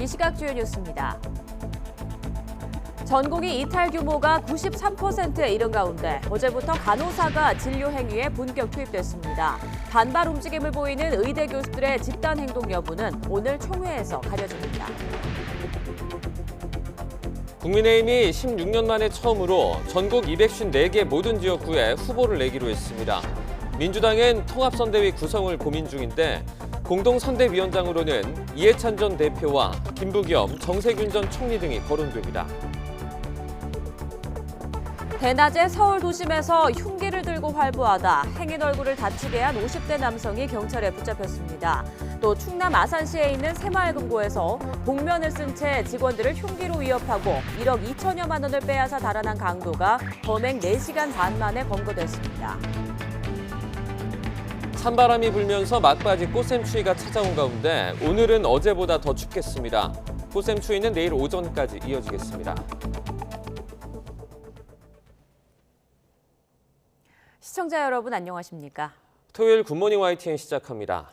이 시각 주요 뉴스입니다. 전국이 이탈 규모가 93%에 이른 가운데 어제부터 간호사가 진료 행위에 본격 투입됐습니다. 반발 움직임을 보이는 의대 교수들의 집단 행동 여부는 오늘 총회에서 가려집니다. 국민의힘이 16년 만에 처음으로 전국 254개 모든 지역구에 후보를 내기로 했습니다. 민주당은 통합선대위 구성을 고민 중인데 공동선대위원장으로는 이해찬 전 대표와 김부겸, 정세균 전 총리 등이 거론됩니다. 대낮에 서울 도심에서 흉기를 들고 활보하다 행인 얼굴을 다치게 한 50대 남성이 경찰에 붙잡혔습니다. 또 충남 아산시에 있는 새마을금고에서 복면을 쓴 채 직원들을 흉기로 위협하고 1억 2천여만 원을 빼앗아 달아난 강도가 범행 4시간 반 만에 검거됐습니다. 찬바람이 불면서 막바지 꽃샘추위가 찾아온 가운데 오늘은 어제보다 더 춥겠습니다. 꽃샘추위는 내일 오전까지 이어지겠습니다. 시청자 여러분 안녕하십니까? 토요일 굿모닝 YTN 시작합니다.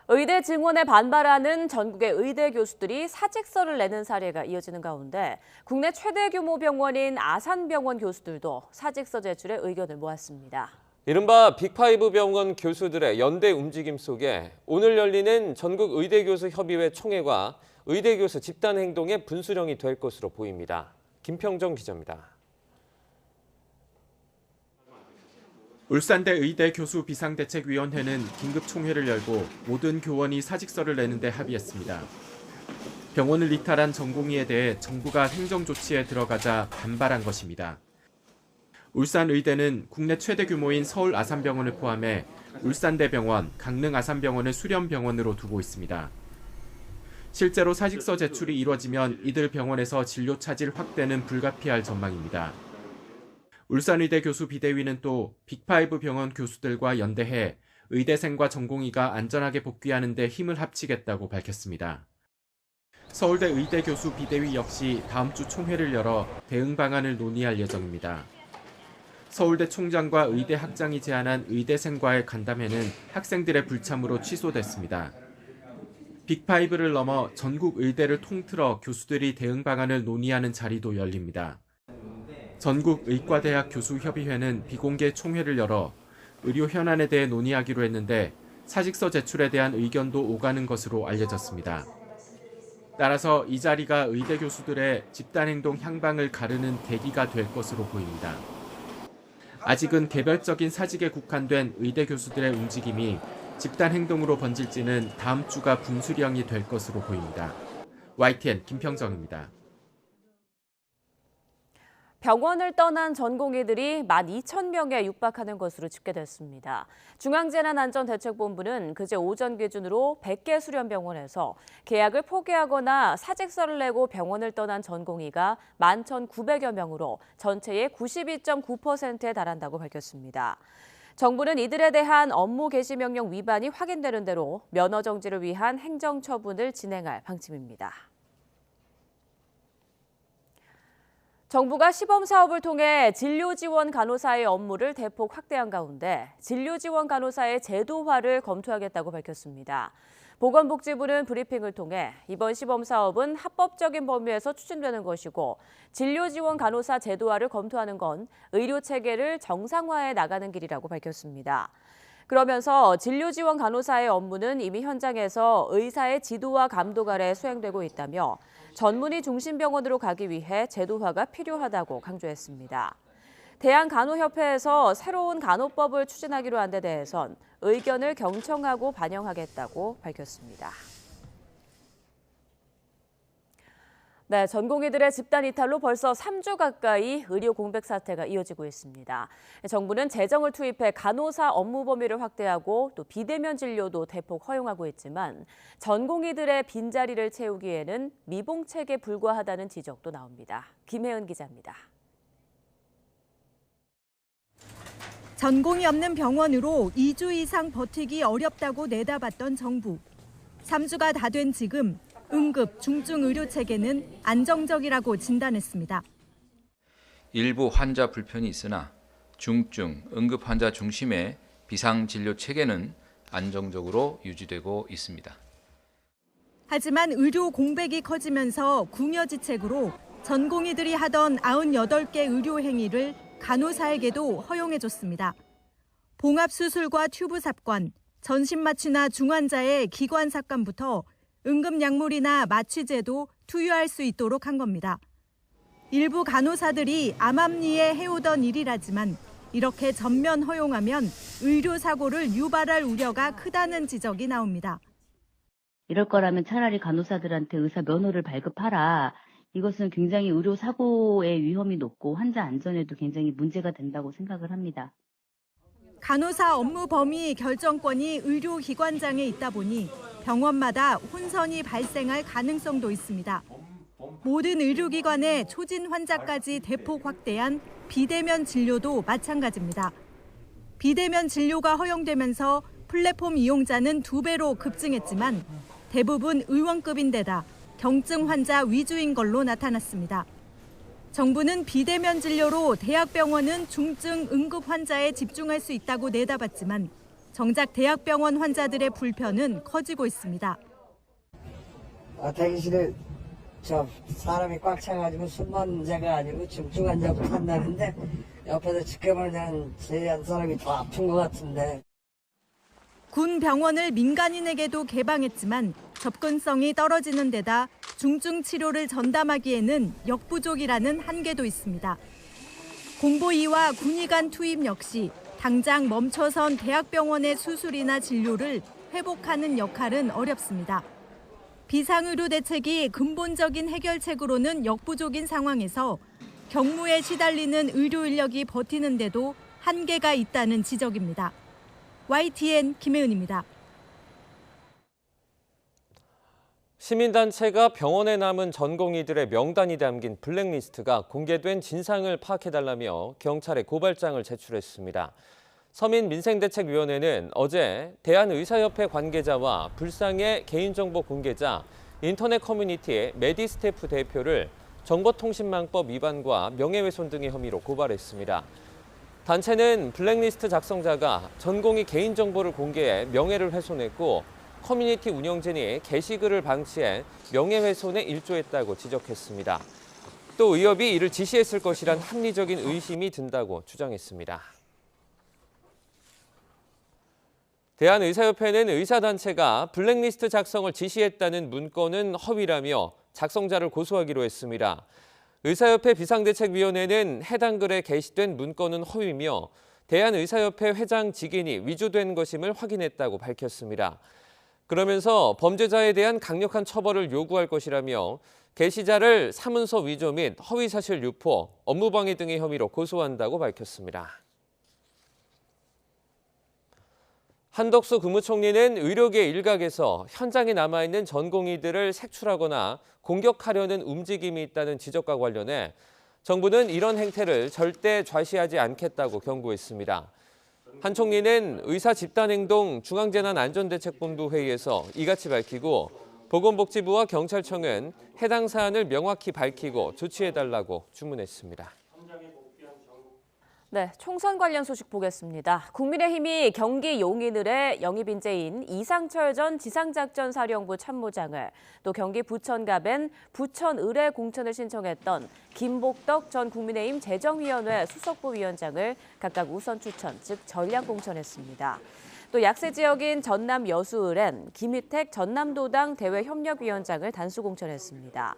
의대 증원에 반발하는 전국의 의대 교수들이 사직서를 내는 사례가 이어지는 가운데 국내 최대 규모 병원인 아산병원 교수들도 사직서 제출에 의견을 모았습니다. 이른바 빅5 병원 교수들의 연대 움직임 속에 오늘 열리는 전국 의대교수협의회 총회가 의대교수 집단 행동의 분수령이 될 것으로 보입니다. 김평정 기자입니다. 울산대 의대 교수 비상대책위원회는 긴급 총회를 열고 모든 교원이 사직서를 내는데 합의했습니다. 병원을 이탈한 전공의에 대해 정부가 행정조치에 들어가자 반발한 것입니다. 울산의대는 국내 최대 규모인 서울 아산병원을 포함해 울산대병원, 강릉 아산병원을 수련병원으로 두고 있습니다. 실제로 사직서 제출이 이뤄지면 이들 병원에서 진료 차질 확대는 불가피할 전망입니다. 울산의대 교수 비대위는 또 빅5 병원 교수들과 연대해 의대생과 전공의가 안전하게 복귀하는 데 힘을 합치겠다고 밝혔습니다. 서울대 의대 교수 비대위 역시 다음 주 총회를 열어 대응 방안을 논의할 예정입니다. 서울대 총장과 의대 학장이 제안한 의대생과의 간담회는 학생들의 불참으로 취소됐습니다. 빅5를 넘어 전국 의대를 통틀어 교수들이 대응 방안을 논의하는 자리도 열립니다. 전국의과대학 교수협의회는 비공개 총회를 열어 의료 현안에 대해 논의하기로 했는데 사직서 제출에 대한 의견도 오가는 것으로 알려졌습니다. 따라서 이 자리가 의대 교수들의 집단행동 향방을 가르는 계기가 될 것으로 보입니다. 아직은 개별적인 사직에 국한된 의대 교수들의 움직임이 집단행동으로 번질지는 다음 주가 분수령이 될 것으로 보입니다. YTN 김평정입니다. 병원을 떠난 전공의들이 12,000명에 육박하는 것으로 집계됐습니다. 중앙재난안전대책본부는 그제 오전 기준으로 100개 수련병원에서 계약을 포기하거나 사직서를 내고 병원을 떠난 전공의가 11,900여 명으로 전체의 92.9%에 달한다고 밝혔습니다. 정부는 이들에 대한 업무 개시 명령 위반이 확인되는 대로 면허 정지를 위한 행정처분을 진행할 방침입니다. 정부가 시범사업을 통해 진료지원 간호사의 업무를 대폭 확대한 가운데 진료지원 간호사의 제도화를 검토하겠다고 밝혔습니다. 보건복지부는 브리핑을 통해 이번 시범사업은 합법적인 범위에서 추진되는 것이고 진료지원 간호사 제도화를 검토하는 건 의료체계를 정상화해 나가는 길이라고 밝혔습니다. 그러면서 진료지원 간호사의 업무는 이미 현장에서 의사의 지도와 감독 아래 수행되고 있다며 전문의 중심 병원으로 가기 위해 제도화가 필요하다고 강조했습니다. 대한간호협회에서 새로운 간호법을 추진하기로 한 데 대해선 의견을 경청하고 반영하겠다고 밝혔습니다. 네, 전공의들의 집단 이탈로 벌써 3주 가까이 의료 공백 사태가 이어지고 있습니다. 정부는 재정을 투입해 간호사 업무 범위를 확대하고 또 비대면 진료도 대폭 허용하고 있지만 전공의들의 빈자리를 채우기에는 미봉책에 불과하다는 지적도 나옵니다. 김혜은 기자입니다. 전공이 없는 병원으로 2주 이상 버티기 어렵다고 내다봤던 정부. 3주가 다 된 지금 응급, 중증 의료 체계는 안정적이라고 진단했습니다. 일부 환자 불편이 있으나 중증, 응급 환자 중심의 비상 진료 체계는 안정적으로 유지되고 있습니다. 하지만 의료 공백이 커지면서 궁여지책으로 전공의들이 하던 98개 의료 행위를 간호사에게도 허용해줬습니다. 봉합수술과 튜브 삽관, 전신마취나 중환자의 기관 삭감부터 응급약물이나 마취제도 투여할 수 있도록 한 겁니다. 일부 간호사들이 암암리에 해오던 일이라지만 이렇게 전면 허용하면 의료사고를 유발할 우려가 크다는 지적이 나옵니다. 이럴 거라면 차라리 간호사들한테 의사 면허를 발급하라. 이것은 굉장히 의료사고의 위험이 높고 환자 안전에도 굉장히 문제가 된다고 생각을 합니다. 간호사 업무 범위 결정권이 의료기관장에 있다 보니 병원마다 혼선이 발생할 가능성도 있습니다. 모든 의료기관의 초진 환자까지 대폭 확대한 비대면 진료도 마찬가지입니다. 비대면 진료가 허용되면서 플랫폼 이용자는 2배로 급증했지만 대부분 의원급인데다 경증 환자 위주인 걸로 나타났습니다. 정부는 비대면 진료로 대학병원은 중증 응급 환자에 집중할 수 있다고 내다봤지만 정작 대학병원 환자들의 불편은 커지고 있습니다. 대기실에 사람이 꽉 차가지고 숨만 문제가 아니고 중증 환자부터 한다는데 옆에서 지켜보는 제 한 사람이 더 아픈 것 같은데. 군 병원을 민간인에게도 개방했지만 접근성이 떨어지는 데다 중증 치료를 전담하기에는 역부족이라는 한계도 있습니다. 공보위와 군의 간 투입 역시 당장 멈춰선 대학병원의 수술이나 진료를 회복하는 역할은 어렵습니다. 비상의료 대책이 근본적인 해결책으로는 역부족인 상황에서 경무에 시달리는 의료 인력이 버티는데도 한계가 있다는 지적입니다. YTN 김혜은입니다. 시민단체가 병원에 남은 전공의들의 명단이 담긴 블랙리스트가 공개된 진상을 파악해달라며 경찰에 고발장을 제출했습니다. 서민민생대책위원회는 어제 대한의사협회 관계자와 불상의 개인정보 공개자 인터넷 커뮤니티 메디스태프 대표를 정보통신망법 위반과 명예훼손 등의 혐의로 고발했습니다. 단체는 블랙리스트 작성자가 전공의 개인정보를 공개해 명예를 훼손했고 커뮤니티 운영진이 게시글을 방치해 명예훼손에 일조했다고 지적했습니다. 또 의협이 이를 지시했을 것이란 합리적인 의심이 든다고 주장했습니다. 대한의사협회는 의사단체가 블랙리스트 작성을 지시했다는 문건은 허위라며 작성자를 고소하기로 했습니다. 의사협회 비상대책위원회는 해당 글에 게시된 문건은 허위며 대한의사협회 회장 직인이 위조된 것임을 확인했다고 밝혔습니다. 그러면서 범죄자에 대한 강력한 처벌을 요구할 것이라며 게시자를 사문서 위조 및 허위사실 유포, 업무방해 등의 혐의로 고소한다고 밝혔습니다. 한덕수 국무총리는 의료계 일각에서 현장에 남아있는 전공의들을 색출하거나 공격하려는 움직임이 있다는 지적과 관련해 정부는 이런 행태를 절대 좌시하지 않겠다고 경고했습니다. 한 총리는 의사 집단행동 중앙재난안전대책본부 회의에서 이같이 밝히고 보건복지부와 경찰청은 해당 사안을 명확히 밝히고 조치해달라고 주문했습니다. 네, 총선 관련 소식 보겠습니다. 국민의힘이 경기 용인을의 영입인재인 이상철 전 지상작전사령부 참모장을 또 경기 부천갑엔 부천을의 공천을 신청했던 김복덕 전 국민의힘 재정위원회 수석부위원장을 각각 우선 추천, 즉 전략 공천했습니다. 또 약세 지역인 전남 여수을엔 김희택 전남도당 대외협력위원장을 단수 공천했습니다.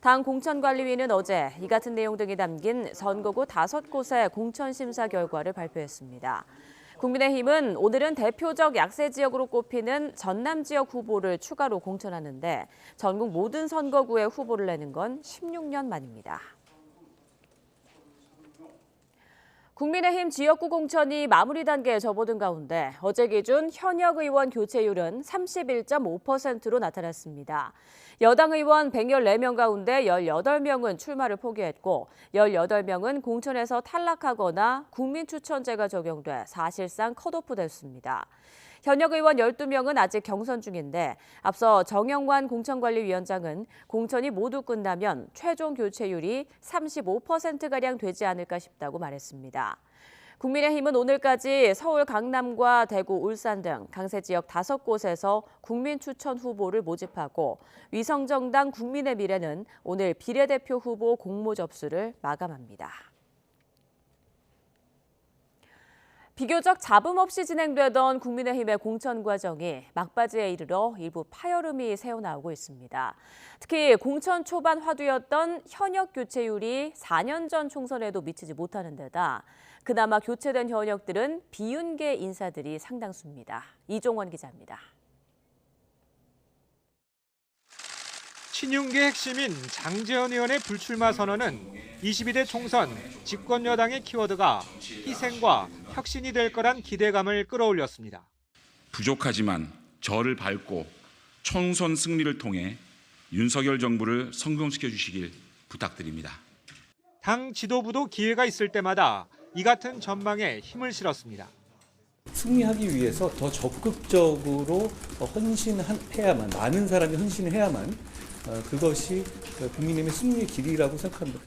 당 공천관리위는 어제 이 같은 내용 등이 담긴 선거구 5곳의 공천 심사 결과를 발표했습니다. 국민의힘은 오늘은 대표적 약세 지역으로 꼽히는 전남 지역 후보를 추가로 공천하는데 전국 모든 선거구에 후보를 내는 건 16년 만입니다. 국민의힘 지역구 공천이 마무리 단계에 접어든 가운데 어제 기준 현역 의원 교체율은 31.5%로 나타났습니다. 여당 의원 114명 가운데 18명은 출마를 포기했고 18명은 공천에서 탈락하거나 국민추천제가 적용돼 사실상 컷오프 됐습니다. 현역 의원 12명은 아직 경선 중인데 앞서 정영환 공천관리위원장은 공천이 모두 끝나면 최종 교체율이 35%가량 되지 않을까 싶다고 말했습니다. 국민의힘은 오늘까지 서울, 강남과 대구, 울산 등 강세 지역 5곳에서 국민 추천 후보를 모집하고 위성정당 국민의 미래는 오늘 비례대표 후보 공모 접수를 마감합니다. 비교적 잡음 없이 진행되던 국민의힘의 공천 과정이 막바지에 이르러 일부 파열음이 새어나오고 있습니다. 특히 공천 초반 화두였던 현역 교체율이 4년 전 총선에도 미치지 못하는 데다 그나마 교체된 현역들은 비윤계 인사들이 상당수입니다. 이종원 기자입니다. 친윤계 핵심인 장제원 의원의 불출마 선언은 22대 총선 집권 여당의 키워드가 희생과 혁신이 될 거란 기대감을 끌어올렸습니다. 부족하지만 저를 밟고 총선 승리를 통해 윤석열 정부를 성공시켜 주시길 부탁드립니다. 당 지도부도 기회가 있을 때마다 이 같은 전망에 힘을 실었습니다. 승리하기 위해서 더 적극적으로 헌신해야만, 많은 사람이 헌신해야만 그것이 국민의힘의 승리의 길이라고 생각합니다.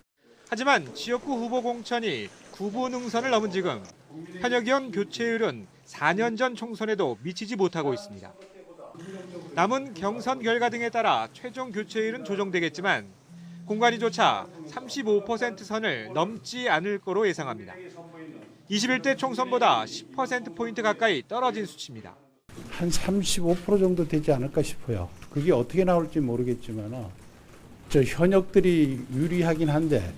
하지만 지역구 후보 공천이 구분 능선을 넘은 지금 현역 의원 교체율은 4년 전 총선에도 미치지 못하고 있습니다. 남은 경선 결과 등에 따라 최종 교체율은 조정되겠지만 공관위조차 35% 선을 넘지 않을 거로 예상합니다. 21대 총선보다 10%포인트 가까이 떨어진 수치입니다. 한 35% 정도 되지 않을까 싶어요. 그게 어떻게 나올지 모르겠지만 저 현역들이 유리하긴 한데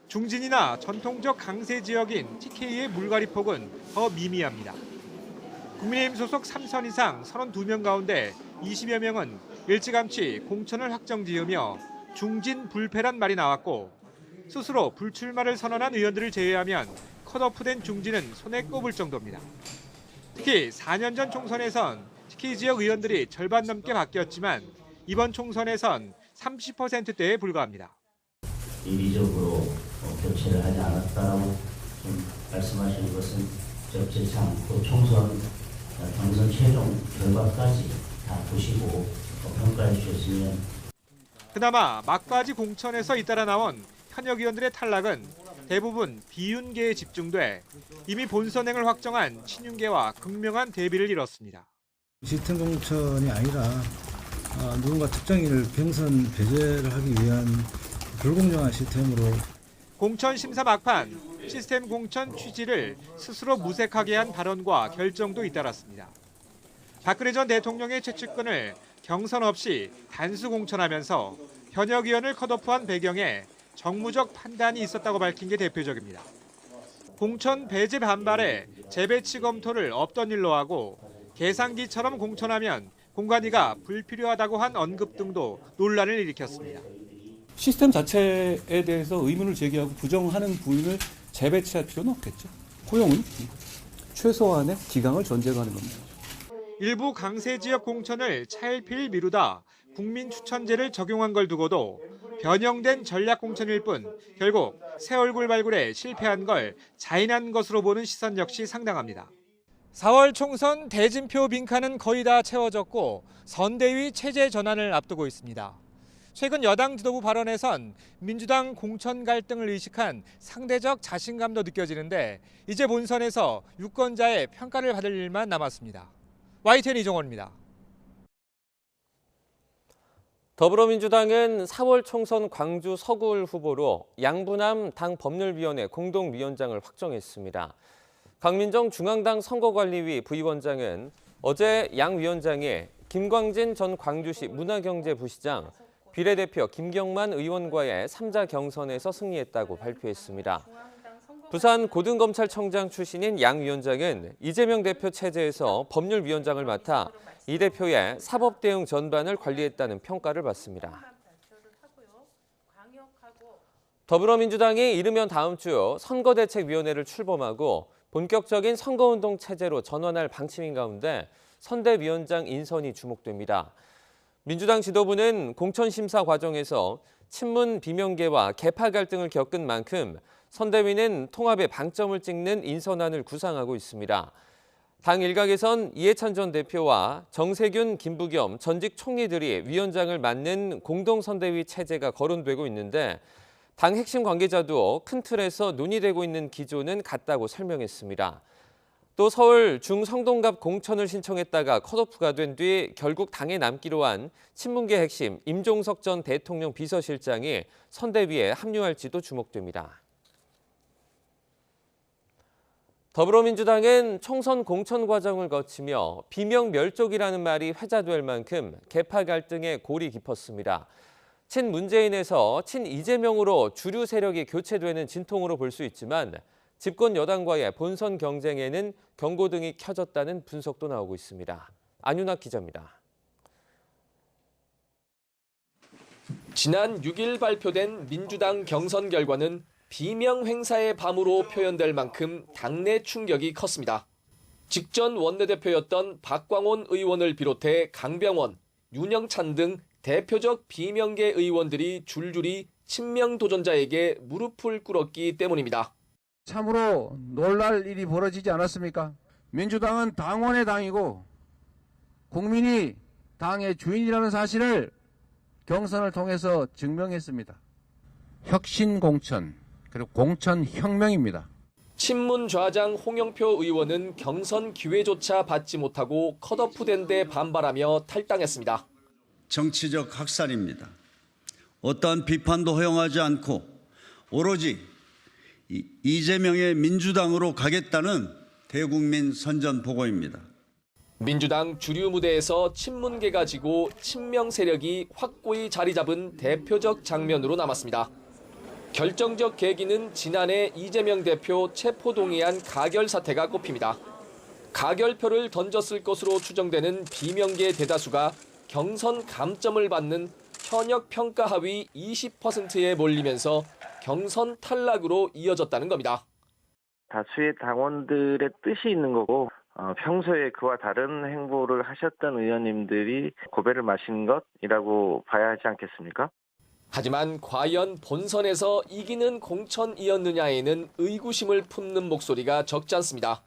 중진이나 전통적 강세 지역인 TK의 물갈이 폭은 더 미미합니다. 국민의힘 소속 3선 이상 32명 가운데 20여 명은 일찌감치 공천을 확정지으며 중진 불패란 말이 나왔고 스스로 불출마를 선언한 의원들을 제외하면 컷오프된 중진은 손에 꼽을 정도입니다. 특히 4년 전 총선에선 TK 지역 의원들이 절반 넘게 바뀌었지만 이번 총선에선 30%대에 불과합니다. 인위적으로 교체를 하지 않았다고 좀 말씀하시는 것은 적절치 않고 총선 경선 최종 결과까지 다 보시고 평가해 주셨으면. 그나마 막바지 공천에서 잇따라 나온 현역 의원들의 탈락은 대부분 비윤계에 집중돼 이미 본선행을 확정한 친윤계와 극명한 대비를 이뤘습니다. 시스템 공천이 아니라 누군가 특정인을 경선 배제를 하기 위한 불공정한 시스템으로. 공천 심사 막판 시스템 공천 취지를 스스로 무색하게 한 발언과 결정도 잇따랐습니다. 박근혜 전 대통령의 최측근을 경선 없이 단수 공천하면서 현역 의원을 컷오프한 배경에 정무적 판단이 있었다고 밝힌 게 대표적입니다. 공천 배제 반발에 재배치 검토를 없던 일로 하고 계산기처럼 공천하면 공관위가 불필요하다고 한 언급 등도 논란을 일으켰습니다. 시스템 자체에 대해서 의문을 제기하고 부정하는 부인을 재배치할 필요는 없겠죠. 고용은 최소한의 기강을 전제하는 겁니다. 일부 강세 지역 공천을 차일피일 미루다 국민 추천제를 적용한 걸 두고도 변형된 전략 공천일 뿐 결국 새 얼굴 발굴에 실패한 걸 자인한 것으로 보는 시선 역시 상당합니다. 4월 총선 대진표 빈칸은 거의 다 채워졌고 선대위 체제 전환을 앞두고 있습니다. 최근 여당 지도부 발언에선 민주당 공천 갈등을 의식한 상대적 자신감도 느껴지는데 이제 본선에서 유권자의 평가를 받을 일만 남았습니다. YTN 이종원입니다. 더불어민주당은 4월 총선 광주 서구을 후보로 양부남 당 법률위원회 공동위원장을 확정했습니다. 강민정 중앙당 선거관리위 부위원장은 어제 양 위원장이 김광진 전 광주시 문화경제부시장, 비례대표 김경만 의원과의 3자 경선에서 승리했다고 발표했습니다. 부산 고등검찰청장 출신인 양 위원장은 이재명 대표 체제에서 법률위원장을 맡아 이 대표의 사법 대응 전반을 관리했다는 평가를 받습니다. 더불어민주당이 이르면 다음 주 선거대책위원회를 출범하고 본격적인 선거운동 체제로 전환할 방침인 가운데 선대위원장 인선이 주목됩니다. 민주당 지도부는 공천심사 과정에서 친문 비명계와 계파 갈등을 겪은 만큼 선대위는 통합의 방점을 찍는 인선안을 구상하고 있습니다. 당 일각에선 이해찬 전 대표와 정세균, 김부겸 전직 총리들이 위원장을 맡는 공동선대위 체제가 거론되고 있는데 당 핵심 관계자도 큰 틀에서 논의되고 있는 기조는 같다고 설명했습니다. 또 서울 중성동갑 공천을 신청했다가 컷오프가 된 뒤 결국 당에 남기로 한 친문계 핵심 임종석 전 대통령 비서실장이 선대위에 합류할지도 주목됩니다. 더불어민주당은 총선 공천 과정을 거치며 비명멸족이라는 말이 회자될 만큼 계파 갈등의 골이 깊었습니다. 친문재인에서 친이재명으로 주류 세력이 교체되는 진통으로 볼 수 있지만 집권 여당과의 본선 경쟁에는 경고등이 켜졌다는 분석도 나오고 있습니다. 안윤학 기자입니다. 지난 6일 발표된 민주당 경선 결과는 비명 행사의 밤으로 표현될 만큼 당내 충격이 컸습니다. 직전 원내대표였던 박광온 의원을 비롯해 강병원, 윤영찬 등 대표적 비명계 의원들이 줄줄이 친명 도전자에게 무릎을 꿇었기 때문입니다. 참으로 놀랄 일이 벌어지지 않았습니까? 민주당은 당원의 당이고 국민이 당의 주인이라는 사실을 경선을 통해서 증명했습니다. 혁신 공천, 그리고 공천 혁명입니다. 친문 좌장 홍영표 의원은 경선 기회조차 받지 못하고 컷오프된 데 반발하며 탈당했습니다. 정치적 학살입니다. 어떠한 비판도 허용하지 않고 오로지 이재명의 민주당으로 가겠다는 대국민 선전포고입니다. 민주당 주류 무대에서 친문계가 지고 친명 세력이 확고히 자리 잡은 대표적 장면으로 남았습니다. 결정적 계기는 지난해 이재명 대표 체포동의안 가결 사태가 꼽힙니다. 가결표를 던졌을 것으로 추정되는 비명계 대다수가 경선 감점을 받는 현역 평가 하위 20%에 몰리면서 경선 탈락으로 이어졌다는 겁니다. 다수의 당원들의 뜻이 있는 거고 평소에 그와 다른 행보를 하셨던 의원님들이 고배를 마신 것이라고 봐야 하지 않겠습니까? 하지만 과연 본선에서 이기는 공천이었느냐에는 의구심을 품는 목소리가 적지 않습니다.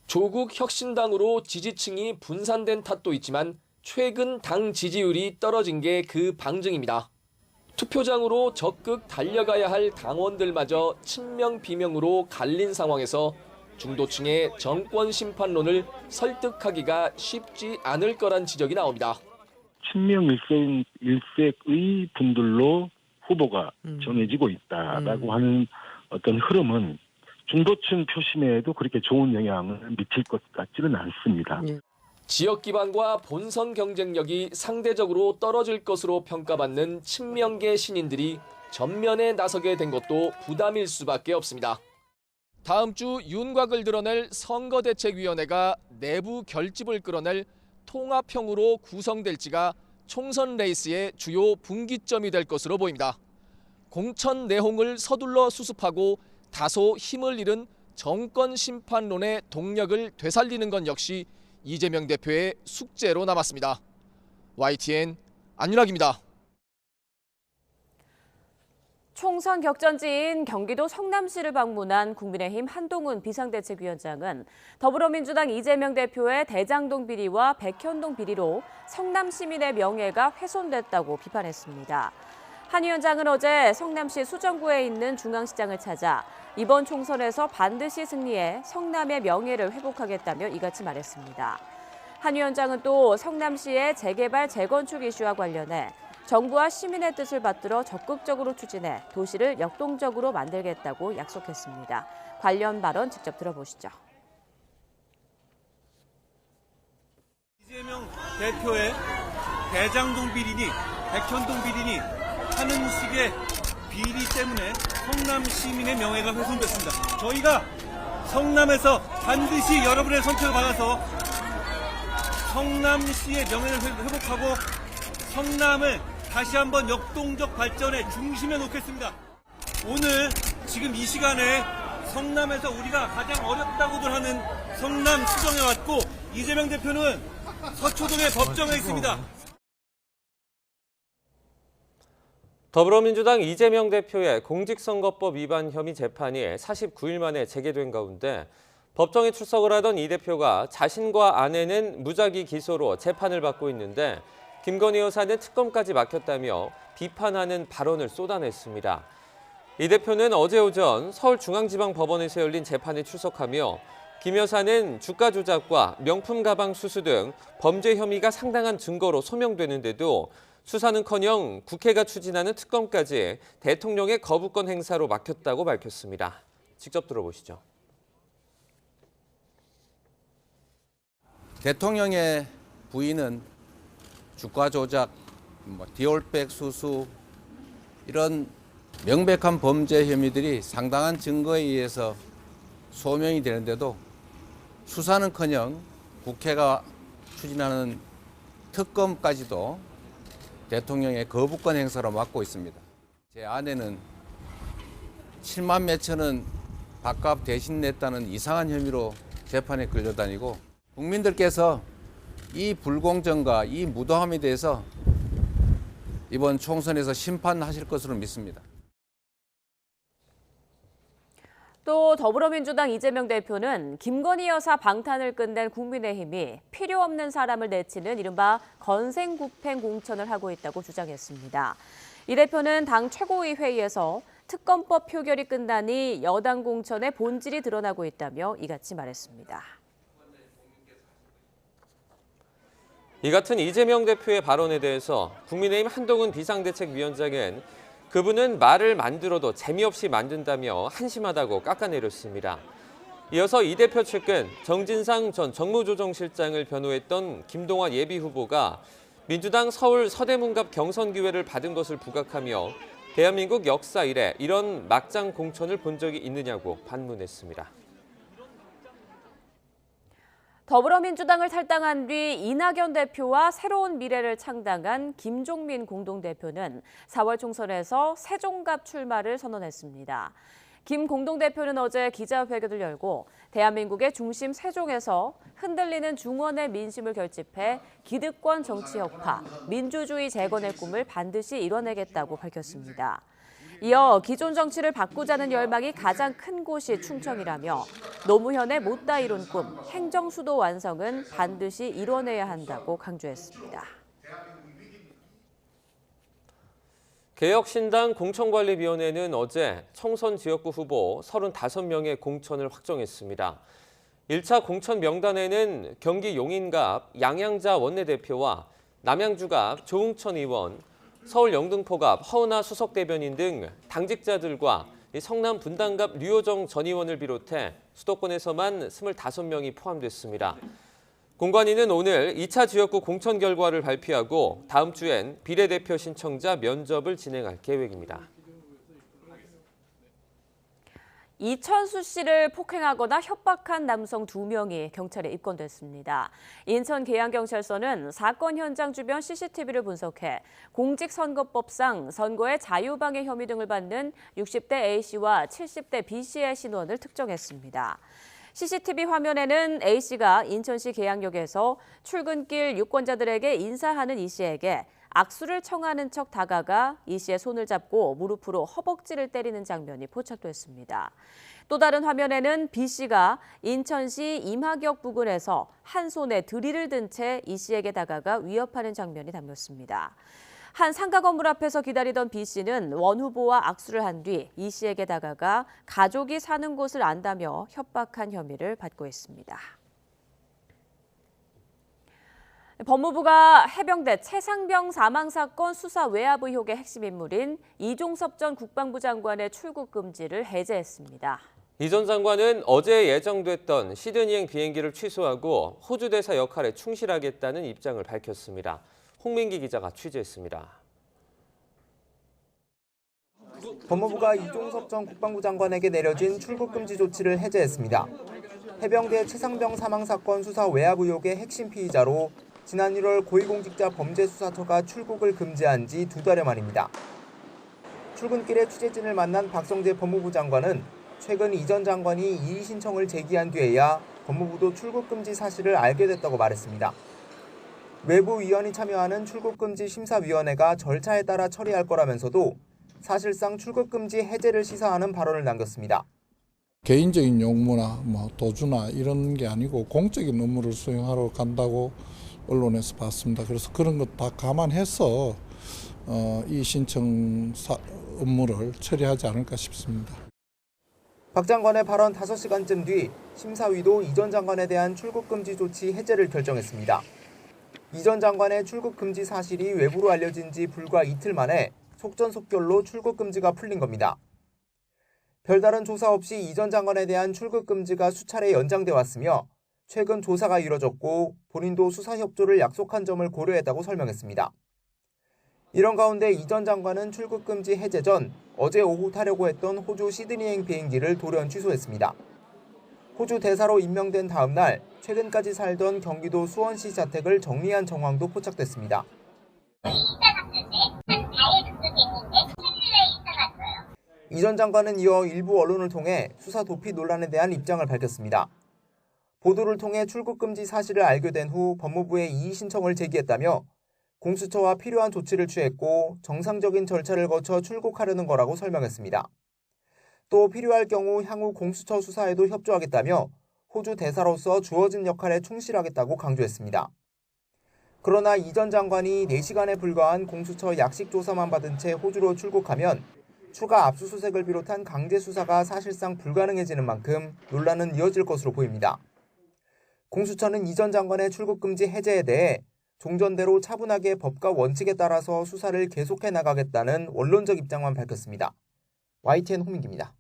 조국 혁신당으로 지지층이 분산된 탓도 있지만 최근 당 지지율이 떨어진 게 그 방증입니다. 투표장으로 적극 달려가야 할 당원들마저 친명 비명으로 갈린 상황에서 중도층의 정권 심판론을 설득하기가 쉽지 않을 거란 지적이 나옵니다. 친명 일색의 분들로 후보가 정해지고 있다라고 하는 어떤 흐름은 중도층 표심에도 그렇게 좋은 영향을 미칠 것 같지는 않습니다. 지역 기반과 본선 경쟁력이 상대적으로 떨어질 것으로 평가받는 친명계 신인들이 전면에 나서게 된 것도 부담일 수밖에 없습니다. 다음 주 윤곽을 드러낼 선거대책위원회가 내부 결집을 끌어낼 통합형으로 구성될지가 총선 레이스의 주요 분기점이 될 것으로 보입니다. 공천 내홍을 서둘러 수습하고 다소 힘을 잃은 정권 심판론의 동력을 되살리는 건 역시 이재명 대표의 숙제로 남았습니다. YTN 안윤학입니다. 총선 격전지인 경기도 성남시를 방문한 국민의힘 한동훈 비상대책위원장은 더불어민주당 이재명 대표의 대장동 비리와 백현동 비리로 성남 시민의 명예가 훼손됐다고 비판했습니다. 한 위원장은 어제 성남시 수정구에 있는 중앙시장을 찾아 이번 총선에서 반드시 승리해 성남의 명예를 회복하겠다며 이같이 말했습니다. 한 위원장은 또 성남시의 재개발, 재건축 이슈와 관련해 정부와 시민의 뜻을 받들어 적극적으로 추진해 도시를 역동적으로 만들겠다고 약속했습니다. 관련 발언 직접 들어보시죠. 이재명 대표의 대장동 비리니 백현동 비리니 하는 식의 비리 때문에 성남 시민의 명예가 훼손됐습니다. 저희가 성남에서 반드시 여러분의 선택을 받아서 성남시의 명예를 회복하고 성남을 다시 한번 역동적 발전의 중심에 놓겠습니다. 오늘 지금 이 시간에 성남에서 우리가 가장 어렵다고들 하는 성남 수정에 왔고 이재명 대표는 서초동의 법정에 있습니다. 더불어민주당 이재명 대표의 공직선거법 위반 혐의 재판이 49일 만에 재개된 가운데 법정에 출석을 하던 이 대표가 자신과 아내는 무작위 기소로 재판을 받고 있는데 김건희 여사는 특검까지 막혔다며 비판하는 발언을 쏟아냈습니다. 이 대표는 어제 오전 서울중앙지방법원에서 열린 재판에 출석하며 김 여사는 주가 조작과 명품 가방 수수 등 범죄 혐의가 상당한 증거로 소명되는데도 수사는커녕 국회가 추진하는 특검까지 대통령의 거부권 행사로 막혔다고 밝혔습니다. 직접 들어보시죠. 대통령의 부인은 주가 조작, 디올백 수수 이런 명백한 범죄 혐의들이 상당한 증거에 의해서 소명이 되는데도 수사는커녕 국회가 추진하는 특검까지도 대통령의 거부권 행사로 막고 있습니다. 제 아내는 7만 몇천 원 밥값 대신 냈다는 이상한 혐의로 재판에 끌려다니고 국민들께서 이 불공정과 이 무도함에 대해서 이번 총선에서 심판하실 것으로 믿습니다. 또 더불어민주당 이재명 대표는 김건희 여사 방탄을 끝낸 국민의힘이 필요 없는 사람을 내치는 이른바 건생국팽 공천을 하고 있다고 주장했습니다. 이 대표는 당 최고위 회의에서 특검법 표결이 끝나니 여당 공천의 본질이 드러나고 있다며 이같이 말했습니다. 이 같은 이재명 대표의 발언에 대해서 국민의힘 한동훈 비상대책위원장은 그분은 말을 만들어도 재미없이 만든다며 한심하다고 깎아내렸습니다. 이어서 이 대표 측은 정진상 전 정무조정실장을 변호했던 김동완 예비후보가 민주당 서울 서대문갑 경선 기회를 받은 것을 부각하며 대한민국 역사 이래 이런 막장 공천을 본 적이 있느냐고 반문했습니다. 더불어민주당을 탈당한 뒤 이낙연 대표와 새로운 미래를 창당한 김종민 공동대표는 4월 총선에서 세종갑 출마를 선언했습니다. 김 공동대표는 어제 기자회견을 열고 대한민국의 중심 세종에서 흔들리는 중원의 민심을 결집해 기득권 정치 혁파, 민주주의 재건의 꿈을 반드시 이뤄내겠다고 밝혔습니다. 이어 기존 정치를 바꾸자는 열망이 가장 큰 곳이 충청이라며 노무현의 못다 이룬 꿈, 행정수도 완성은 반드시 이뤄내야 한다고 강조했습니다. 개혁신당 공천관리위원회는 어제 총선 지역구 후보 35명의 공천을 확정했습니다. 1차 공천 명단에는 경기 용인갑 양양자 원내대표와 남양주갑 조응천 의원, 서울 영등포갑 허은하 수석대변인 등 당직자들과 성남 분당갑 류호정 전 의원을 비롯해 수도권에서만 25명이 포함됐습니다. 공관위는 오늘 2차 지역구 공천 결과를 발표하고 다음 주엔 비례대표 신청자 면접을 진행할 계획입니다. 이천수 씨를 폭행하거나 협박한 남성 2명이 경찰에 입건됐습니다. 인천 계양경찰서는 사건 현장 주변 CCTV를 분석해 공직선거법상 선거의 자유방해 혐의 등을 받는 60대 A씨와 70대 B씨의 신원을 특정했습니다. CCTV 화면에는 A씨가 인천시 계양역에서 출근길 유권자들에게 인사하는 E씨에게 악수를 청하는 척 다가가 E씨의 손을 잡고 무릎으로 허벅지를 때리는 장면이 포착됐습니다. 또 다른 화면에는 B씨가 인천시 임하격 부근에서 한 손에 드릴을 든 채 E씨에게 다가가 위협하는 장면이 담겼습니다. 한 상가 건물 앞에서 기다리던 B씨는 원 후보와 악수를 한 뒤 E씨에게 다가가 가족이 사는 곳을 안다며 협박한 혐의를 받고 있습니다. 법무부가 해병대 최상병 사망 사건 수사 외압 의혹의 핵심 인물인 이종섭 전 국방부 장관의 출국 금지를 해제했습니다. 이 전 장관은 어제 예정됐던 시드니행 비행기를 취소하고 호주 대사 역할에 충실하겠다는 입장을 밝혔습니다. 홍민기 기자가 취재했습니다. 법무부가 이종섭 전 국방부 장관에게 내려진 출국 금지 조치를 해제했습니다. 해병대 최상병 사망 사건 수사 외압 의혹의 핵심 피의자로 지난 1월 고위공직자 범죄수사처가 출국을 금지한 지 2달여 만입니다. 출근길에 취재진을 만난 박성재 법무부 장관은 최근 이 전 장관이 이의 신청을 제기한 뒤에야 법무부도 출국 금지 사실을 알게 됐다고 말했습니다. 외부 위원이 참여하는 출국금지 심사위원회가 절차에 따라 처리할 거라면서도 사실상 출국금지 해제를 시사하는 발언을 남겼습니다. 개인적인 용무나 도주나 이런 게 아니고 공적인 업무를 수행하러 간다고 언론에서 봤습니다. 그래서 그런 것 다 감안해서 이 신청 업무를 처리하지 않을까 싶습니다. 박 장관의 발언 5시간쯤 뒤 심사위도 이 전 장관에 대한 출국 금지 조치 해제를 결정했습니다. 이 전 장관의 출국 금지 사실이 외부로 알려진 지 불과 이틀 만에 속전속결로 출국 금지가 풀린 겁니다. 별다른 조사 없이 이 전 장관에 대한 출국 금지가 수차례 연장돼 왔으며 최근 조사가 이뤄졌고 본인도 수사 협조를 약속한 점을 고려했다고 설명했습니다. 이런 가운데 이 전 장관은 출국 금지 해제 전 어제 오후 타려고 했던 호주 시드니행 비행기를 돌연 취소했습니다. 호주 대사로 임명된 다음 날 최근까지 살던 경기도 수원시 자택을 정리한 정황도 포착됐습니다. 이 전 장관은 이어 일부 언론을 통해 수사 도피 논란에 대한 입장을 밝혔습니다. 보도를 통해 출국 금지 사실을 알게 된 후 법무부에 이의 신청을 제기했다며 공수처와 필요한 조치를 취했고 정상적인 절차를 거쳐 출국하려는 거라고 설명했습니다. 또 필요할 경우 향후 공수처 수사에도 협조하겠다며 호주 대사로서 주어진 역할에 충실하겠다고 강조했습니다. 그러나 이 전 장관이 4시간에 불과한 공수처 약식 조사만 받은 채 호주로 출국하면 추가 압수수색을 비롯한 강제 수사가 사실상 불가능해지는 만큼 논란은 이어질 것으로 보입니다. 공수처는 이 전 장관의 출국 금지 해제에 대해 종전대로 차분하게 법과 원칙에 따라서 수사를 계속해 나가겠다는 원론적 입장만 밝혔습니다. YTN 홍민기입니다.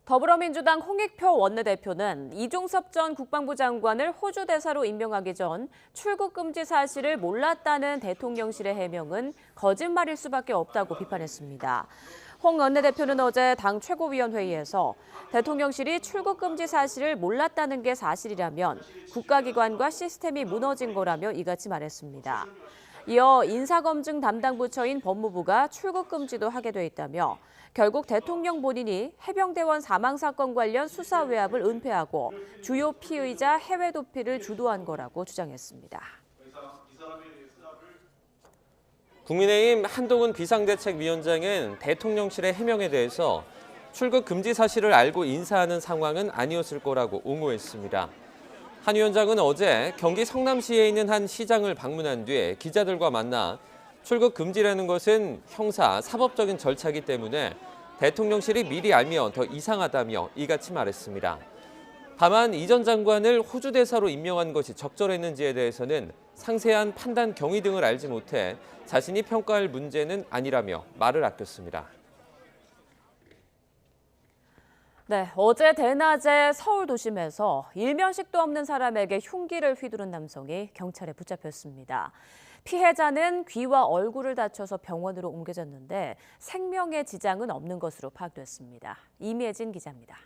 더불어민주당 홍익표 원내대표는 이종섭 전 국방부 장관을 호주 대사로 임명하기 전 출국 금지 사실을 몰랐다는 대통령실의 해명은 거짓말일 수밖에 없다고 비판했습니다. 홍 원내대표는 어제 당 최고위원회의에서 대통령실이 출국 금지 사실을 몰랐다는 게 사실이라면 국가기관과 시스템이 무너진 거라며 이같이 말했습니다. 이어 인사검증 담당 부처인 법무부가 출국 금지도 하게 돼 있다며 결국 대통령 본인이 해병대원 사망 사건 관련 수사 외압을 은폐하고 주요 피의자 해외 도피를 주도한 거라고 주장했습니다. 국민의힘 한동훈 비상대책위원장은 대통령실의 해명에 대해서 출국 금지 사실을 알고 인사하는 상황은 아니었을 거라고 옹호했습니다. 한 위원장은 어제 경기 성남시에 있는 한 시장을 방문한 뒤에 기자들과 만나 출국 금지라는 것은 형사, 사법적인 절차이기 때문에 대통령실이 미리 알면 더 이상하다며 이같이 말했습니다. 다만 이 전 장관을 호주 대사로 임명한 것이 적절했는지에 대해서는 상세한 판단 경위 등을 알지 못해 자신이 평가할 문제는 아니라며 말을 아꼈습니다. 네, 어제 대낮에 서울 도심에서 일면식도 없는 사람에게 흉기를 휘두른 남성이 경찰에 붙잡혔습니다. 피해자는 귀와 얼굴을 다쳐서 병원으로 옮겨졌는데 생명에 지장은 없는 것으로 파악됐습니다. 이미혜진 기자입니다.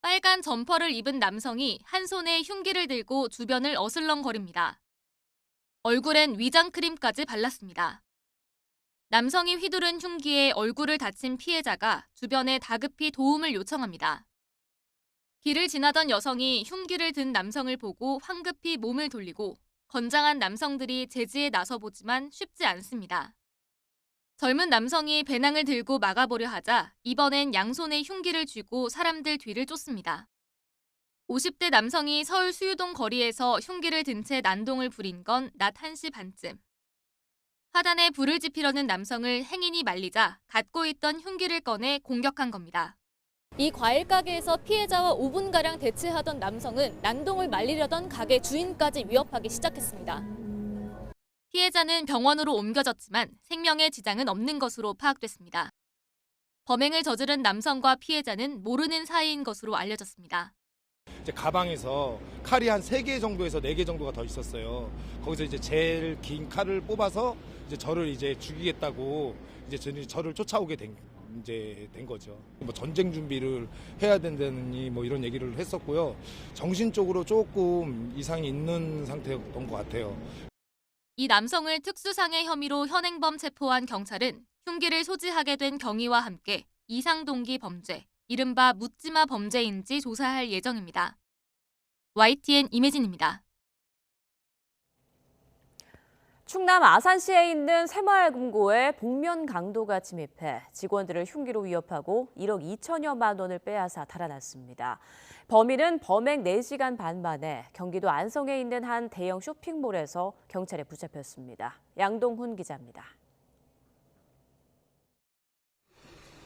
빨간 점퍼를 입은 남성이 한 손에 흉기를 들고 주변을 어슬렁거립니다. 얼굴엔 위장 크림까지 발랐습니다. 남성이 휘두른 흉기에 얼굴을 다친 피해자가 주변에 다급히 도움을 요청합니다. 길을 지나던 여성이 흉기를 든 남성을 보고 황급히 몸을 돌리고 건장한 남성들이 제지에 나서보지만 쉽지 않습니다. 젊은 남성이 배낭을 들고 막아보려 하자 이번엔 양손에 흉기를 쥐고 사람들 뒤를 쫓습니다. 50대 남성이 서울 수유동 거리에서 흉기를 든 채 난동을 부린 건 낮 1시 반쯤. 화단에 불을 지피려는 남성을 행인이 말리자 갖고 있던 흉기를 꺼내 공격한 겁니다. 이 과일 가게에서 피해자와 5분가량 대치하던 남성은 난동을 말리려던 가게 주인까지 위협하기 시작했습니다. 피해자는 병원으로 옮겨졌지만 생명에 지장은 없는 것으로 파악됐습니다. 범행을 저지른 남성과 피해자는 모르는 사이인 것으로 알려졌습니다. 이제 가방에서 칼이 한 3개 정도에서 4개 정도가 더 있었어요. 거기서 이제 제일 긴 칼을 뽑아서 이제 저를 이제 죽이겠다고 이제 저를 쫓아오게 된 거죠. 뭐 전쟁 준비를 해야 된다니 뭐 이런 얘기를 했었고요. 정신적으로 조금 이상이 있는 상태였던 것 같아요. 이 남성을 특수상해 혐의로 현행범 체포한 경찰은 흉기를 소지하게 된 경위와 함께 이상동기 범죄, 이른바 묻지마 범죄인지 조사할 예정입니다. YTN 임혜진입니다. 충남 아산시에 있는 새마을금고에 복면 강도가 침입해 직원들을 흉기로 위협하고 1억 2천여만 원을 빼앗아 달아났습니다. 범인은 범행 4시간 반 만에 경기도 안성에 있는 한 대형 쇼핑몰에서 경찰에 붙잡혔습니다. 양동훈 기자입니다.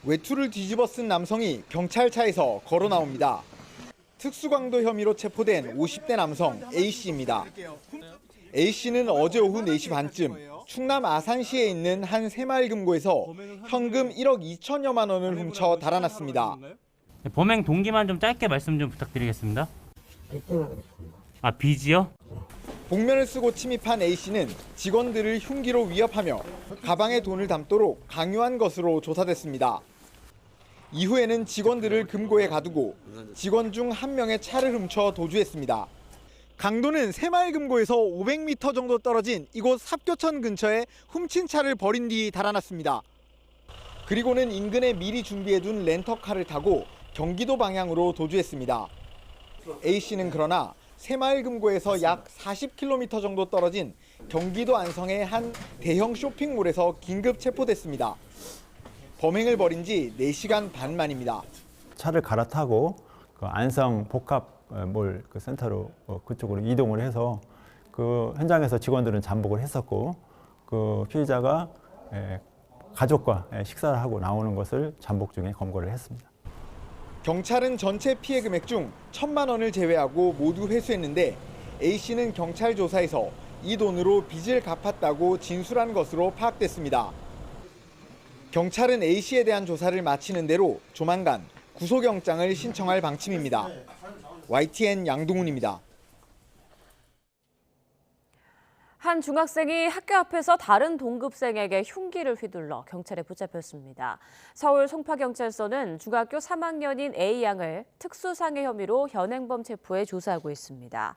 외투를 뒤집어 쓴 남성이 경찰차에서 걸어 나옵니다. 특수강도 혐의로 체포된 50대 남성 A씨입니다. A씨는 어제 오후 4시 반쯤 충남 아산시에 있는 한 새마을금고에서 현금 1억 2천여만 원을 훔쳐 달아났습니다. 범행 동기만 좀 짧게 말씀 좀 부탁드리겠습니다. 빚이요? 복면을 쓰고 침입한 A씨는 직원들을 흉기로 위협하며 가방에 돈을 담도록 강요한 것으로 조사됐습니다. 이후에는 직원들을 금고에 가두고 직원 중 한 명의 차를 훔쳐 도주했습니다. 강도는 새마을금고에서 500m 정도 떨어진 이곳 삽교천 근처에 훔친 차를 버린 뒤 달아났습니다. 그리고는 인근에 미리 준비해둔 렌터카를 타고 경기도 방향으로 도주했습니다. A씨는 그러나 새마을금고에서 약 40km 정도 떨어진 경기도 안성의 한 대형 쇼핑몰에서 긴급 체포됐습니다. 범행을 벌인 지 4시간 반 만입니다. 차를 갈아타고 그 안성 복합몰 그 센터로 그쪽으로 이동을 해서 그 현장에서 직원들은 잠복을 했었고 그 피의자가 가족과 식사를 하고 나오는 것을 잠복 중에 검거를 했습니다. 경찰은 전체 피해 금액 중 1,000만 원을 제외하고 모두 회수했는데 A씨는 경찰 조사에서 이 돈으로 빚을 갚았다고 진술한 것으로 파악됐습니다. 경찰은 A씨에 대한 조사를 마치는 대로 조만간 구속영장을 신청할 방침입니다. YTN 양동훈입니다. 한 중학생이 학교 앞에서 다른 동급생에게 흉기를 휘둘러 경찰에 붙잡혔습니다. 서울 송파경찰서는 중학교 3학년인 A양을 특수상해 혐의로 현행범 체포해 조사하고 있습니다.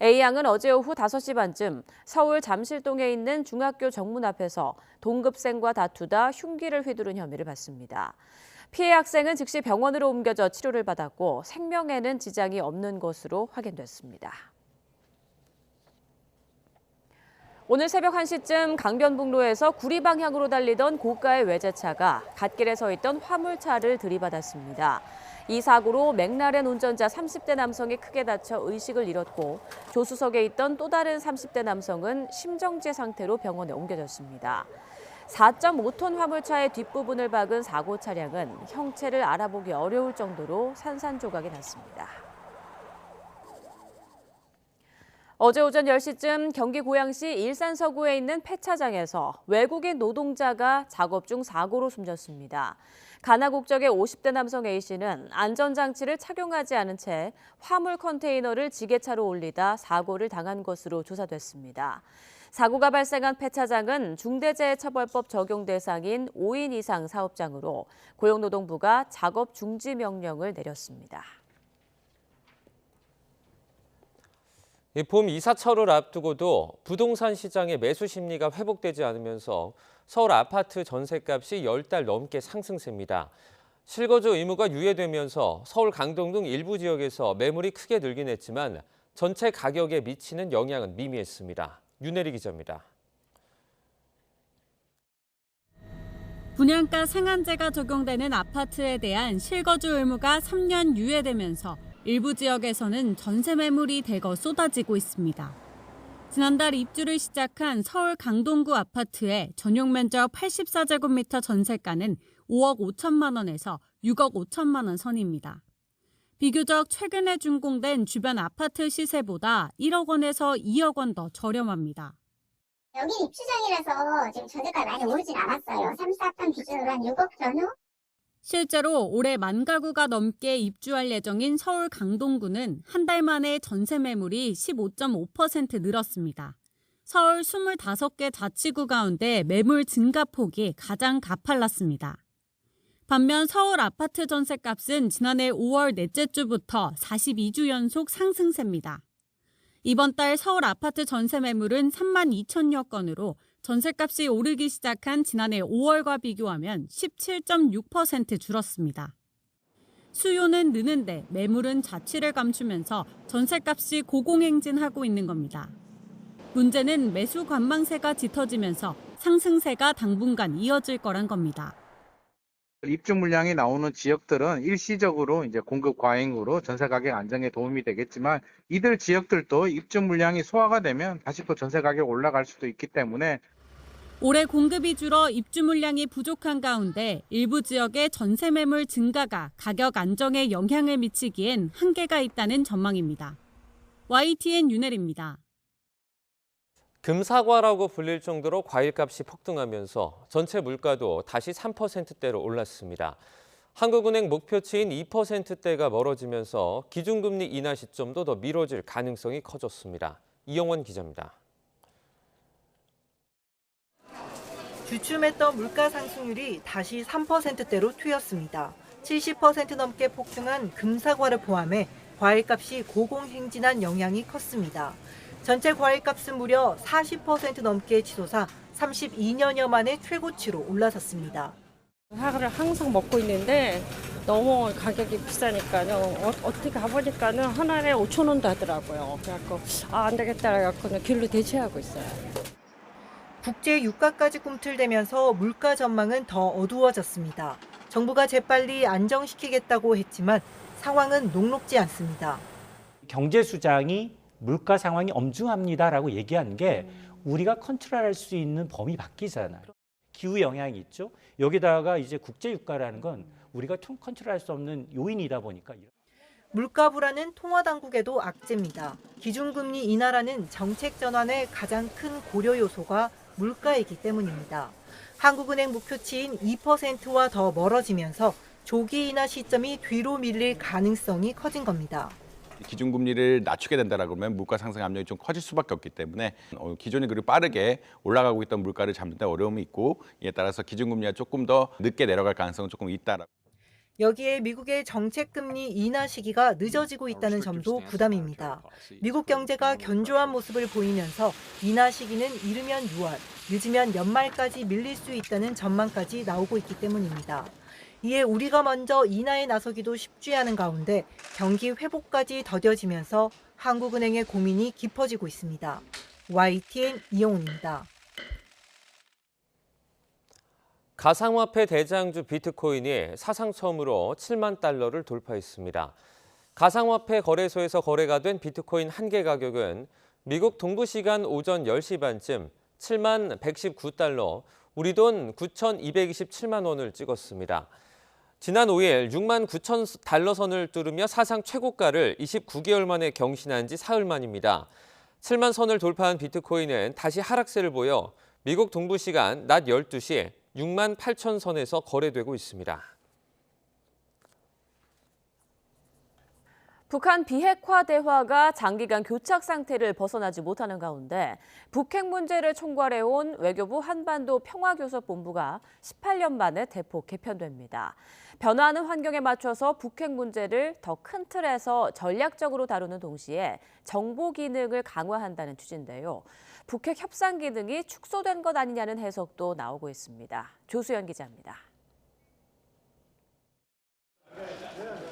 A양은 어제 오후 5시 반쯤 서울 잠실동에 있는 중학교 정문 앞에서 동급생과 다투다 흉기를 휘두른 혐의를 받습니다. 피해 학생은 즉시 병원으로 옮겨져 치료를 받았고 생명에는 지장이 없는 것으로 확인됐습니다. 오늘 새벽 1시쯤 강변북로에서 구리 방향으로 달리던 고가의 외제차가 갓길에 서 있던 화물차를 들이받았습니다. 이 사고로 맥라렌 운전자 30대 남성이 크게 다쳐 의식을 잃었고 조수석에 있던 또 다른 30대 남성은 심정지 상태로 병원에 옮겨졌습니다. 4.5톤 화물차의 뒷부분을 박은 사고 차량은 형체를 알아보기 어려울 정도로 산산조각이 났습니다. 어제 오전 10시쯤 경기 고양시 일산 서구에 있는 폐차장에서 외국인 노동자가 작업 중 사고로 숨졌습니다. 가나 국적의 50대 남성 A씨는 안전장치를 착용하지 않은 채 화물 컨테이너를 지게차로 올리다 사고를 당한 것으로 조사됐습니다. 사고가 발생한 폐차장은 중대재해처벌법 적용 대상인 5인 이상 사업장으로 고용노동부가 작업 중지 명령을 내렸습니다. 봄 이사철을 앞두고도 부동산 시장의 매수 심리가 회복되지 않으면서 서울 아파트 전셋값이 10달 넘게 상승세입니다. 실거주 의무가 유예되면서 서울 강동 등 일부 지역에서 매물이 크게 늘긴 했지만 전체 가격에 미치는 영향은 미미했습니다. 윤혜리 기자입니다. 분양가 상한제가 적용되는 아파트에 대한 실거주 의무가 3년 유예되면서 일부 지역에서는 전세 매물이 대거 쏟아지고 있습니다. 지난달 입주를 시작한 서울 강동구 아파트의 전용 면적 84제곱미터 전세가는 5억 5천만 원에서 6억 5천만 원 선입니다. 비교적 최근에 준공된 주변 아파트 시세보다 1억 원에서 2억 원 더 저렴합니다. 여기 입주장이라서 지금 전세가 많이 오르진 않았어요. 3, 4편 기준으로 한 6억 전후? 실제로 올해 10,000가구가 넘게 입주할 예정인 서울 강동구는 한 달 만에 전세 매물이 15.5% 늘었습니다. 서울 25개 자치구 가운데 매물 증가폭이 가장 가팔랐습니다. 반면 서울 아파트 전셋값은 지난해 5월 넷째 주부터 42주 연속 상승세입니다. 이번 달 서울 아파트 전세 매물은 32,000여 건으로 전셋값이 오르기 시작한 지난해 5월과 비교하면 17.6% 줄었습니다. 수요는 느는데 매물은 자취를 감추면서 전셋값이 고공행진하고 있는 겁니다. 문제는 매수 관망세가 짙어지면서 상승세가 당분간 이어질 거란 겁니다. 입주 물량이 나오는 지역들은 일시적으로 이제 공급 과잉으로 전세 가격 안정에 도움이 되겠지만 이들 지역들도 입주 물량이 소화가 되면 다시 또 전세 가격 올라갈 수도 있기 때문에 올해 공급이 줄어 입주 물량이 부족한 가운데 일부 지역의 전세 매물 증가가 가격 안정에 영향을 미치기엔 한계가 있다는 전망입니다. YTN 윤혜리입니다. 금사과라고 불릴 정도로 과일값이 폭등하면서 전체 물가도 다시 3%대로 올랐습니다. 한국은행 목표치인 2%대가 멀어지면서 기준금리 인하 시점도 더 미뤄질 가능성이 커졌습니다. 이영원 기자입니다. 주춤했던 물가 상승률이 다시 3%대로 튀었습니다. 70% 넘게 폭등한 금사과를 포함해 과일값이 고공행진한 영향이 컸습니다. 전체 과일값은 무려 40% 넘게 치솟아 32년여 만에 최고치로 올라섰습니다. 사과를 항상 먹고 있는데 너무 가격이 비싸니까요. 어떻게 가보니까는 한 알에 5,000원도 하더라고요. 그래갖고 안 되겠다 해갖고 길로 대체하고 있어요. 국제 유가까지 꿈틀대면서 물가 전망은 더 어두워졌습니다. 정부가 재빨리 안정시키겠다고 했지만 상황은 녹록지 않습니다. 경제 수장이 물가 상황이 엄중합니다라고 얘기한 게 우리가 컨트롤할 수 있는 범위 바뀌잖아요. 기후 영향이 있죠. 여기다가 이제 국제 유가라는 건 우리가 컨트롤할 수 없는 요인이다 보니까. 물가 불안은 통화 당국에도 악재입니다. 기준금리 인하라는 정책 전환의 가장 큰 고려 요소가 물가이기 때문입니다. 한국은행 목표치인 2%와 더 멀어지면서 조기 인하 시점이 뒤로 밀릴 가능성이 커진 겁니다. 기준금리를 낮추게 된다라고 하면 물가 상승 압력이 좀 커질 수밖에 없기 때문에 기존에 그리고 빠르게 올라가고 있던 물가를 잡는 데 어려움이 있고 이에 따라서 기준금리가 조금 더 늦게 내려갈 가능성은 조금 있다. 여기에 미국의 정책금리 인하 시기가 늦어지고 있다는 점도 부담입니다. 미국 경제가 견조한 모습을 보이면서 인하 시기는 이르면 6월, 늦으면 연말까지 밀릴 수 있다는 전망까지 나오고 있기 때문입니다. 이에 우리가 먼저 인하에 나서기도 쉽지 않은 가운데 경기 회복까지 더뎌지면서 한국은행의 고민이 깊어지고 있습니다. YTN 이영훈입니다. 가상화폐 대장주 비트코인이 사상 처음으로 7만 달러를 돌파했습니다. 가상화폐 거래소에서 거래가 된 비트코인 한 개 가격은 미국 동부 시간 오전 10시 반쯤 7만 119달러, 우리 돈 9,227만 원을 찍었습니다. 지난 5일 6만 9천 달러 선을 뚫으며 사상 최고가를 29개월 만에 경신한 지 사흘 만입니다. 7만 선을 돌파한 비트코인은 다시 하락세를 보여 미국 동부 시간 낮 12시 6만 8천 선에서 거래되고 있습니다. 북한 비핵화 대화가 장기간 교착 상태를 벗어나지 못하는 가운데 북핵 문제를 총괄해온 외교부 한반도 평화교섭본부가 18년 만에 대폭 개편됩니다. 변화하는 환경에 맞춰서 북핵 문제를 더 큰 틀에서 전략적으로 다루는 동시에 정보 기능을 강화한다는 취지인데요. 북핵 협상 기능이 축소된 것 아니냐는 해석도 나오고 있습니다. 조수연 기자입니다.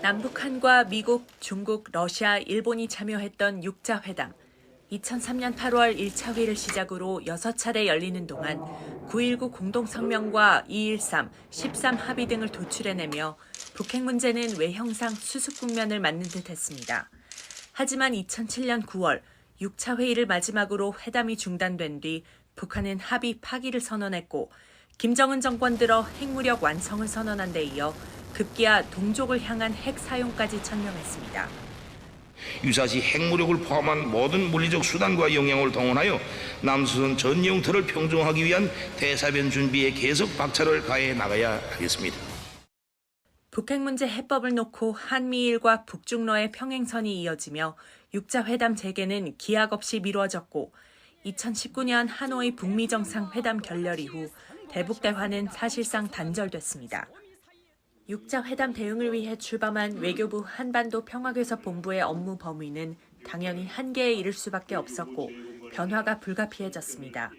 남북한과 미국, 중국, 러시아, 일본이 참여했던 6자 회담. 2003년 8월 1차 회의를 시작으로 6차례 열리는 동안 9.19 공동성명과 2.13, 13 합의 등을 도출해내며 북핵 문제는 외형상 수습 국면을 맞는 듯했습니다. 하지만 2007년 9월 6차 회의를 마지막으로 회담이 중단된 뒤 북한은 합의 파기를 선언했고 김정은 정권 들어 핵무력 완성을 선언한 데 이어 급기야 동족을 향한 핵 사용까지 천명했습니다. 유사시 핵무력을 포함한 모든 물리적 수단과 역량을 동원하여 남수선 전 영토를 평정하기 위한 대사변 준비에 계속 박차를 가해 나가야 하겠습니다. 북핵 문제 해법을 놓고 한미일과 북중러의 평행선이 이어지며 6자 회담 재개는 기약 없이 미뤄졌고 2019년 하노이 북미 정상회담 결렬 이후 대북 대화는 사실상 단절됐습니다. 6자 회담 대응을 위해 출범한 외교부 한반도 평화교섭본부의 업무 범위는 당연히 한계에 이를 수밖에 없었고 변화가 불가피해졌습니다.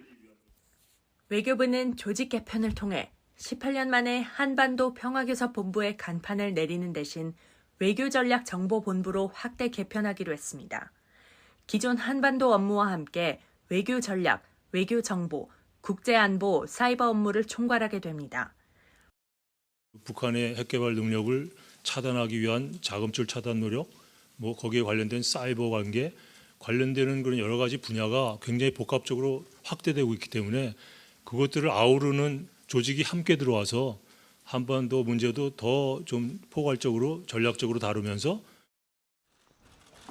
외교부는 조직 개편을 통해 18년 만에 한반도 평화교섭본부의 간판을 내리는 대신 외교전략정보본부로 확대 개편하기로 했습니다. 기존 한반도 업무와 함께 외교 전략, 외교 정보, 국제 안보, 사이버 업무를 총괄하게 됩니다. 북한의 핵개발 능력을 차단하기 위한 자금줄 차단 노력, 거기에 관련된 사이버 관계, 관련되는 그런 여러 가지 분야가 굉장히 복합적으로 확대되고 있기 때문에 그것들을 아우르는 조직이 함께 들어와서 한반도 문제도 더 좀 포괄적으로 전략적으로 다루면서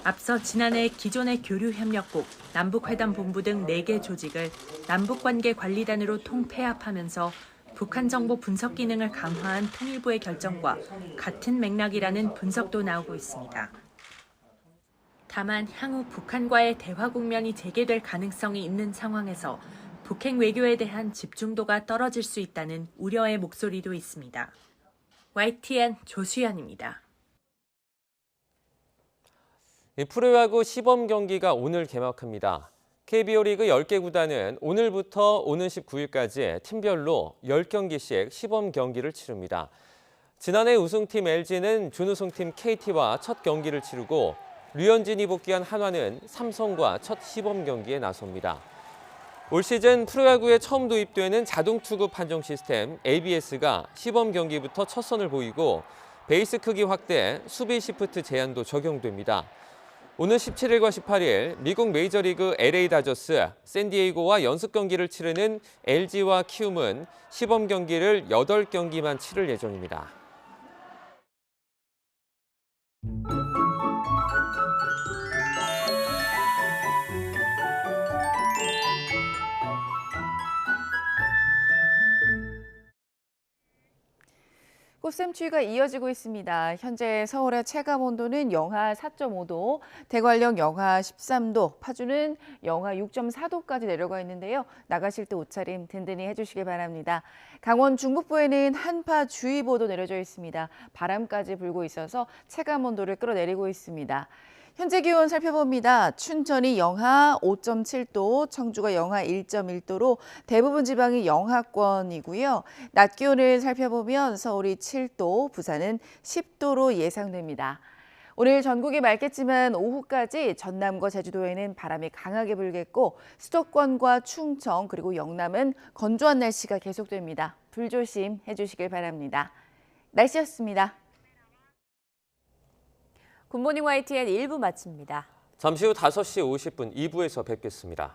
앞서 지난해 기존의 교류협력국, 남북회담본부 등 4개 조직을 남북관계관리단으로 통폐합하면서 북한 정보 분석 기능을 강화한 통일부의 결정과 같은 맥락이라는 분석도 나오고 있습니다. 다만 향후 북한과의 대화 국면이 재개될 가능성이 있는 상황에서 북핵 외교에 대한 집중도가 떨어질 수 있다는 우려의 목소리도 있습니다. YTN 조수연입니다. 프로야구 시범 경기가 오늘 개막합니다. KBO 리그 10개 구단은 오늘부터 오는 19일까지 팀별로 10경기씩 시범 경기를 치릅니다. 지난해 우승팀 LG는 준우승팀 KT와 첫 경기를 치르고 류현진이 복귀한 한화는 삼성과 첫 시범 경기에 나섭니다. 올 시즌 프로야구에 처음 도입되는 자동 투구 판정 시스템 ABS가 시범 경기부터 첫 선을 보이고 베이스 크기 확대, 수비 시프트 제한도 적용됩니다. 오늘 17일과 18일 미국 메이저리그 LA 다저스, 샌디에이고와 연습 경기를 치르는 LG와 키움은 시범 경기를 8경기만 치를 예정입니다. 꽃샘추위가 이어지고 있습니다. 현재 서울의 체감 온도는 영하 4.5도, 대관령 영하 13도, 파주는 영하 6.4도까지 내려가 있는데요. 나가실 때 옷차림 든든히 해주시기 바랍니다. 강원 중북부에는 한파주의보도 내려져 있습니다. 바람까지 불고 있어서 체감 온도를 끌어내리고 있습니다. 현재 기온 살펴봅니다. 춘천이 영하 5.7도, 청주가 영하 1.1도로 대부분 지방이 영하권이고요. 낮 기온을 살펴보면 서울이 7도, 부산은 10도로 예상됩니다. 오늘 전국이 맑겠지만 오후까지 전남과 제주도에는 바람이 강하게 불겠고 수도권과 충청 그리고 영남은 건조한 날씨가 계속됩니다. 불조심 해주시길 바랍니다. 날씨였습니다. 굿모닝 YTN 1부 마칩니다. 잠시 후 5시 50분 2부에서 뵙겠습니다.